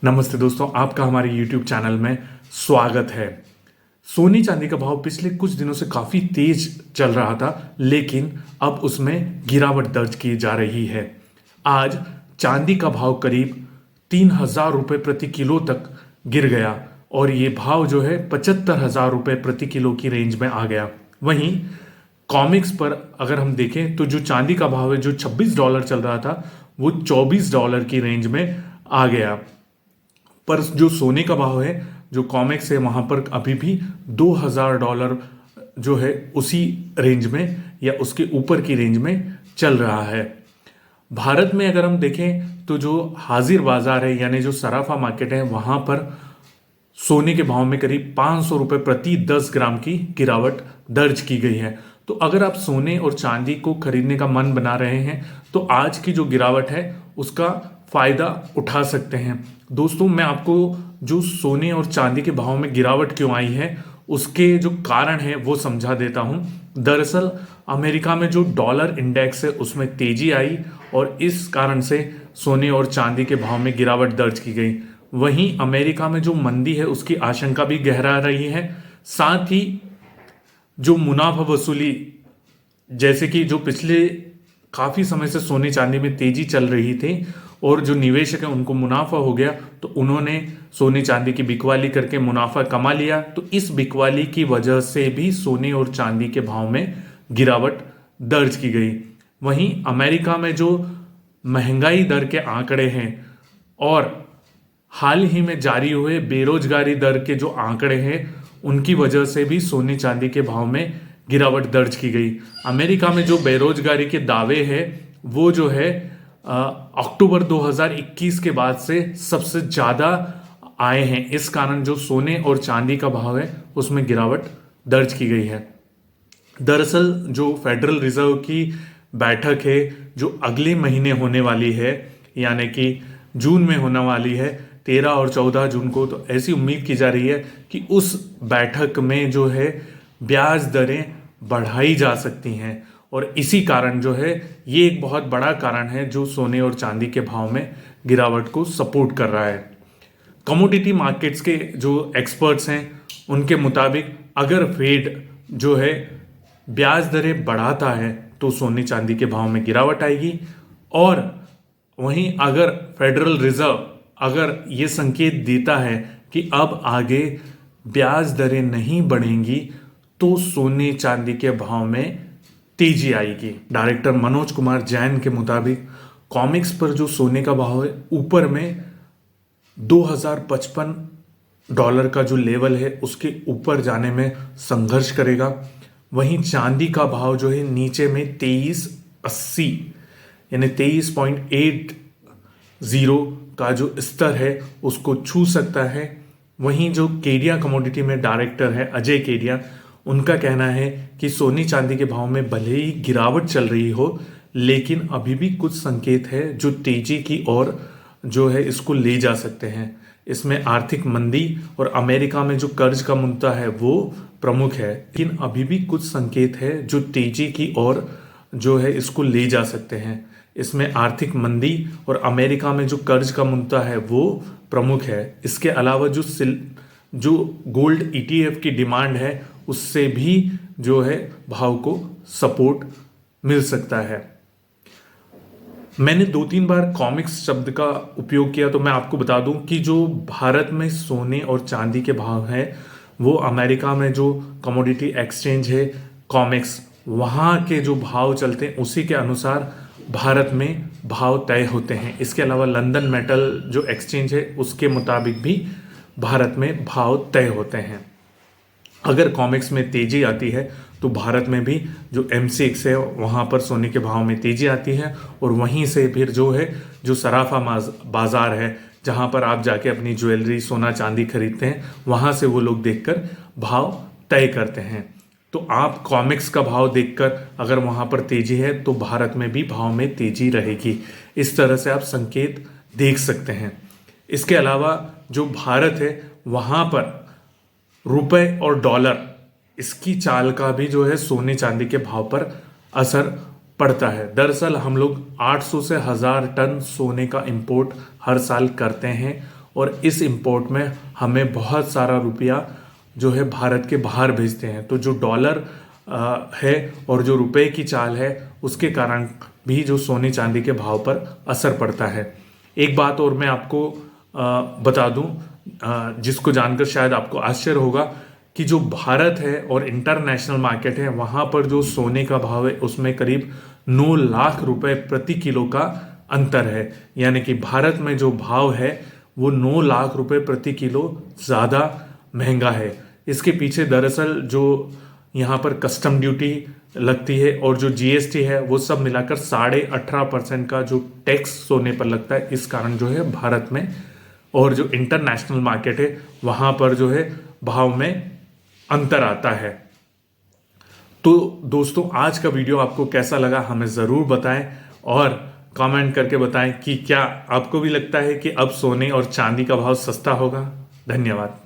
नमस्ते दोस्तों, आपका हमारे YouTube चैनल में स्वागत है। सोने चांदी का भाव पिछले कुछ दिनों से काफ़ी तेज चल रहा था, लेकिन अब उसमें गिरावट दर्ज की जा रही है। आज चांदी का भाव करीब 3,000 रुपये प्रति किलो तक गिर गया और ये भाव जो है 75,000 रुपये प्रति किलो की रेंज में आ गया। वहीं कॉमिक्स पर अगर हम देखें तो जो चांदी का भाव है, जो $26 चल रहा था, वो $24 की रेंज में आ गया। पर जो सोने का भाव है, जो कॉमेक्स है, वहां पर अभी भी $2,000 जो है उसी रेंज में या उसके ऊपर की रेंज में चल रहा है। भारत में अगर हम देखें तो जो हाजिर बाजार है यानी जो सराफा मार्केट है, वहां पर सोने के भाव में करीब ₹500 प्रति 10 ग्राम की गिरावट दर्ज की गई है। तो अगर आप सोने और चांदी को खरीदने का मन बना रहे हैं तो आज की जो गिरावट है उसका फायदा उठा सकते हैं। दोस्तों, मैं आपको जो सोने और चांदी के भाव में गिरावट क्यों आई है उसके जो कारण है वो समझा देता हूं। दरअसल अमेरिका में जो डॉलर इंडेक्स है उसमें तेजी आई और इस कारण से सोने और चांदी के भाव में गिरावट दर्ज की गई। वहीं अमेरिका में जो मंदी है उसकी आशंका भी गहरा रही है। साथ ही जो मुनाफा वसूली, जैसे कि जो पिछले काफ़ी समय से सोने चांदी में तेजी चल रही थी और जो निवेशक हैं उनको मुनाफा हो गया, तो उन्होंने सोने चांदी की बिकवाली करके मुनाफा कमा लिया। तो इस बिकवाली की वजह से भी सोने और चांदी के भाव में गिरावट दर्ज की गई। वहीं अमेरिका में जो महंगाई दर के आंकड़े हैं और हाल ही में जारी हुए बेरोजगारी दर के जो आंकड़े हैं, उनकी वजह से भी सोने चांदी के भाव में गिरावट दर्ज की गई। अमेरिका में जो बेरोजगारी के दावे हैं वो जो है अक्टूबर 2021 के बाद से सबसे ज़्यादा आए हैं। इस कारण जो सोने और चांदी का भाव है उसमें गिरावट दर्ज की गई है। दरअसल जो फेडरल रिजर्व की बैठक है जो अगले महीने होने वाली है, यानी कि जून में होने वाली है, 13 और 14 जून को, तो ऐसी उम्मीद की जा रही है कि उस बैठक में जो है ब्याज दरें बढ़ाई जा सकती हैं और इसी कारण जो है ये एक बहुत बड़ा कारण है जो सोने और चांदी के भाव में गिरावट को सपोर्ट कर रहा है। कमोडिटी मार्केट्स के जो एक्सपर्ट्स हैं उनके मुताबिक अगर फेड जो है ब्याज दरें बढ़ाता है तो सोने चांदी के भाव में गिरावट आएगी, और वहीं अगर फेडरल रिजर्व अगर ये संकेत देता है कि अब आगे ब्याज दरें नहीं बढ़ेंगी तो सोने चांदी के भाव में तेजी आएगी। डायरेक्टर मनोज कुमार जैन के मुताबिक कॉमिक्स पर जो सोने का भाव है ऊपर में $2,055 का जो लेवल है उसके ऊपर जाने में संघर्ष करेगा। वहीं चांदी का भाव जो है नीचे में 2380 यानी 23.80 का जो स्तर है उसको छू सकता है। वहीं जो केडिया कमोडिटी में डायरेक्टर है अजय केडिया, उनका कहना है कि सोने चांदी के भाव में भले ही गिरावट चल रही हो, लेकिन अभी भी कुछ संकेत है जो तेजी की ओर जो है इसको ले जा सकते हैं। इसमें आर्थिक मंदी और अमेरिका में जो कर्ज का मुद्दा है वो प्रमुख है, लेकिन अभी भी कुछ संकेत है जो तेजी की ओर जो है इसको ले जा सकते हैं। इसमें आर्थिक मंदी और अमेरिका में जो कर्ज का मुद्दा है वो प्रमुख है। इसके अलावा जो गोल्ड ETF की डिमांड है उससे भी जो है भाव को सपोर्ट मिल सकता है। मैंने 2-3 बार कॉमिक्स शब्द का उपयोग किया, तो मैं आपको बता दूं कि जो भारत में सोने और चांदी के भाव हैं वो अमेरिका में जो कमोडिटी एक्सचेंज है कॉमिक्स, वहाँ के जो भाव चलते हैं उसी के अनुसार भारत में भाव तय होते हैं। इसके अलावा लंदन मेटल जो एक्सचेंज है उसके मुताबिक भी भारत में भाव तय होते हैं। अगर कॉमिक्स में तेजी आती है तो भारत में भी जो MCX है वहाँ पर सोने के भाव में तेजी आती है, और वहीं से फिर जो है जो सराफा बाज़ार है जहाँ पर आप जाके अपनी ज्वेलरी, सोना चांदी खरीदते हैं, वहाँ से वो लोग देखकर भाव तय करते हैं। तो आप कॉमिक्स का भाव देखकर अगर वहाँ पर तेजी है तो भारत में भी भाव में तेजी रहेगी। इस तरह से आप संकेत देख सकते हैं। इसके अलावा जो भारत है वहाँ पर रुपए और डॉलर, इसकी चाल का भी जो है सोने चांदी के भाव पर असर पड़ता है। दरअसल हम लोग 800 से 1000 टन सोने का इंपोर्ट हर साल करते हैं और इस इंपोर्ट में हमें बहुत सारा रुपया जो है भारत के बाहर भेजते हैं। तो जो डॉलर है और जो रुपए की चाल है उसके कारण भी जो सोने चांदी के भाव पर असर पड़ता है। एक बात और मैं आपको बता दूं, जिसको जानकर शायद आपको आश्चर्य होगा कि जो भारत है और इंटरनेशनल मार्केट है वहाँ पर जो सोने का भाव है उसमें करीब 9 लाख रुपए प्रति किलो का अंतर है। यानी कि भारत में जो भाव है वो 9 लाख रुपए प्रति किलो ज़्यादा महंगा है। इसके पीछे दरअसल जो यहाँ पर कस्टम ड्यूटी लगती है और जो जीएसटी है वो सब मिलाकर 18.5% का जो टैक्स सोने पर लगता है, इस कारण जो है भारत में और जो इंटरनेशनल मार्केट है वहाँ पर जो है भाव में अंतर आता है। तो दोस्तों, आज का वीडियो आपको कैसा लगा हमें ज़रूर बताएं और कमेंट करके बताएं कि क्या आपको भी लगता है कि अब सोने और चांदी का भाव सस्ता होगा। धन्यवाद।